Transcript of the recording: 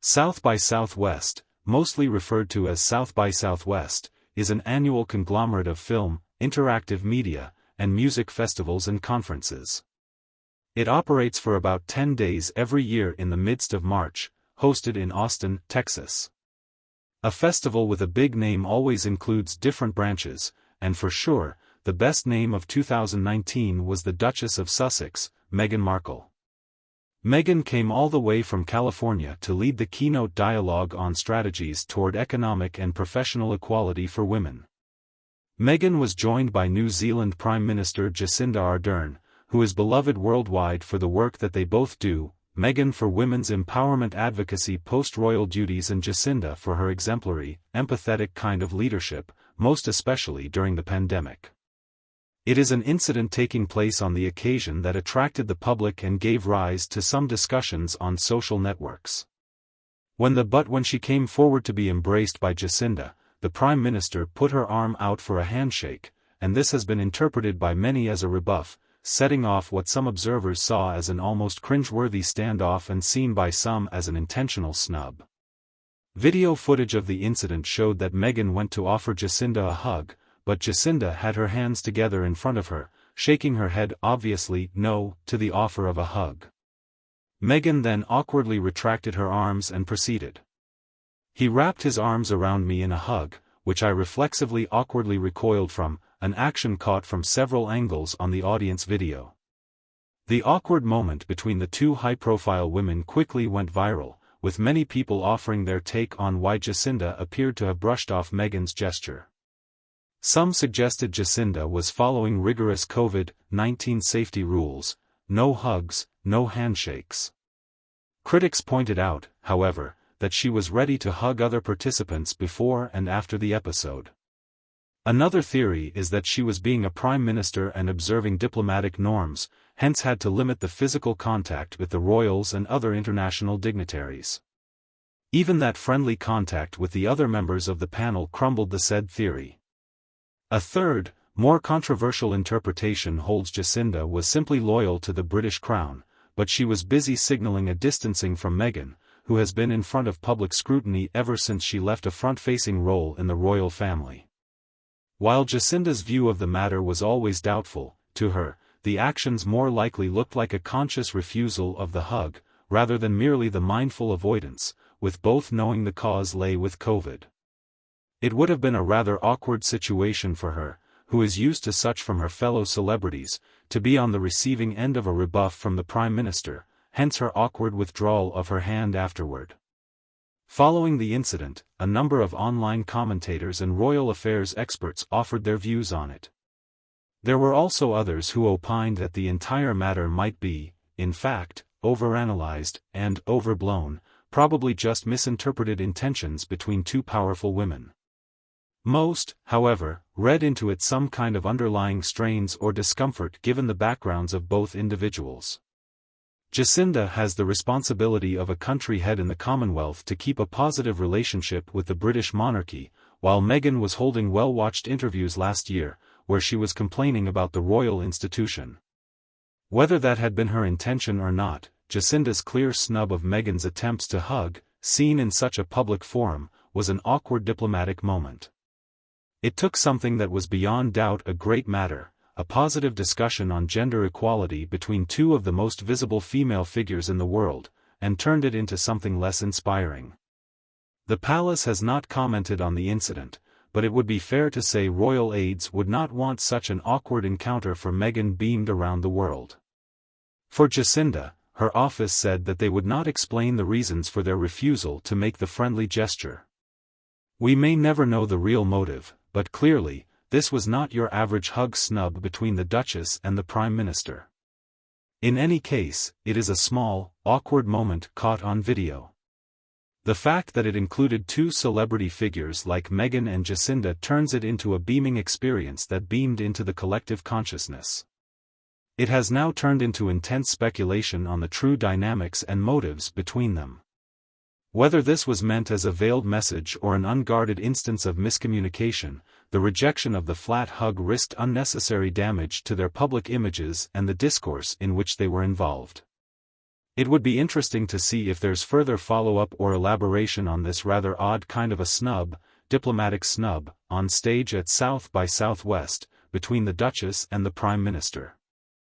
South by Southwest, mostly referred to as South by Southwest, is an annual conglomerate of film, interactive media, and music festivals and conferences. It operates for about 10 days every year in the midst of March, hosted in Austin, Texas. A festival with a big name always includes different branches, and for sure, the best name of 2019 was the Duchess of Sussex, Meghan Markle. Meghan came all the way from California to lead the keynote dialogue on strategies toward economic and professional equality for women. Meghan was joined by New Zealand Prime Minister Jacinda Ardern, who is beloved worldwide for the work that they both do, Meghan for women's empowerment advocacy post-royal duties and Jacinda for her exemplary, empathetic kind of leadership, most especially during the pandemic. It is an incident taking place on the occasion that attracted the public and gave rise to some discussions on social networks. When she came forward to be embraced by Jacinda, the Prime Minister put her arm out for a handshake, and this has been interpreted by many as a rebuff, setting off what some observers saw as an almost cringe-worthy standoff and seen by some as an intentional snub. Video footage of the incident showed that Meghan went to offer Jacinda a hug, but Jacinda had her hands together in front of her, shaking her head obviously no to the offer of a hug. Meghan then awkwardly retracted her arms and proceeded. "He wrapped his arms around me in a hug, which I reflexively awkwardly recoiled from," an action caught from several angles on the audience video. The awkward moment between the two high-profile women quickly went viral, with many people offering their take on why Jacinda appeared to have brushed off Meghan's gesture. Some suggested Jacinda was following rigorous COVID-19 safety rules, no hugs, no handshakes. Critics pointed out, however, that she was ready to hug other participants before and after the episode. Another theory is that she was being a prime minister and observing diplomatic norms, hence had to limit the physical contact with the royals and other international dignitaries. Even that friendly contact with the other members of the panel crumbled the said theory. A third, more controversial interpretation holds Jacinda was simply loyal to the British crown, but she was busy signaling a distancing from Meghan, who has been in front of public scrutiny ever since she left a front-facing role in the royal family. While Jacinda's view of the matter was always doubtful, to her, the actions more likely looked like a conscious refusal of the hug, rather than merely the mindful avoidance, with both knowing the cause lay with COVID. It would have been a rather awkward situation for her, who is used to such from her fellow celebrities, to be on the receiving end of a rebuff from the Prime Minister, hence her awkward withdrawal of her hand afterward. Following the incident, a number of online commentators and royal affairs experts offered their views on it. There were also others who opined that the entire matter might be, in fact, overanalyzed and overblown, probably just misinterpreted intentions between two powerful women. Most, however, read into it some kind of underlying strains or discomfort given the backgrounds of both individuals. Jacinda has the responsibility of a country head in the Commonwealth to keep a positive relationship with the British monarchy, while Meghan was holding well-watched interviews last year, where she was complaining about the royal institution. Whether that had been her intention or not, Jacinda's clear snub of Meghan's attempts to hug, seen in such a public forum, was an awkward diplomatic moment. It took something that was beyond doubt a great matter, a positive discussion on gender equality between two of the most visible female figures in the world, and turned it into something less inspiring. The palace has not commented on the incident, but it would be fair to say royal aides would not want such an awkward encounter for Meghan beamed around the world. For Jacinda, her office said that they would not explain the reasons for their refusal to make the friendly gesture. "We may never know the real motive, but clearly, this was not your average hug snub between the Duchess and the Prime Minister. In any case, it is a small, awkward moment caught on video. The fact that it included two celebrity figures like Meghan and Jacinda turns it into a beaming experience that beamed into the collective consciousness. It has now turned into intense speculation on the true dynamics and motives between them. Whether this was meant as a veiled message or an unguarded instance of miscommunication, the rejection of the flat hug risked unnecessary damage to their public images and the discourse in which they were involved. It would be interesting to see if there's further follow-up or elaboration on this rather odd kind of a snub, diplomatic snub, on stage at South by Southwest, between the Duchess and the Prime Minister.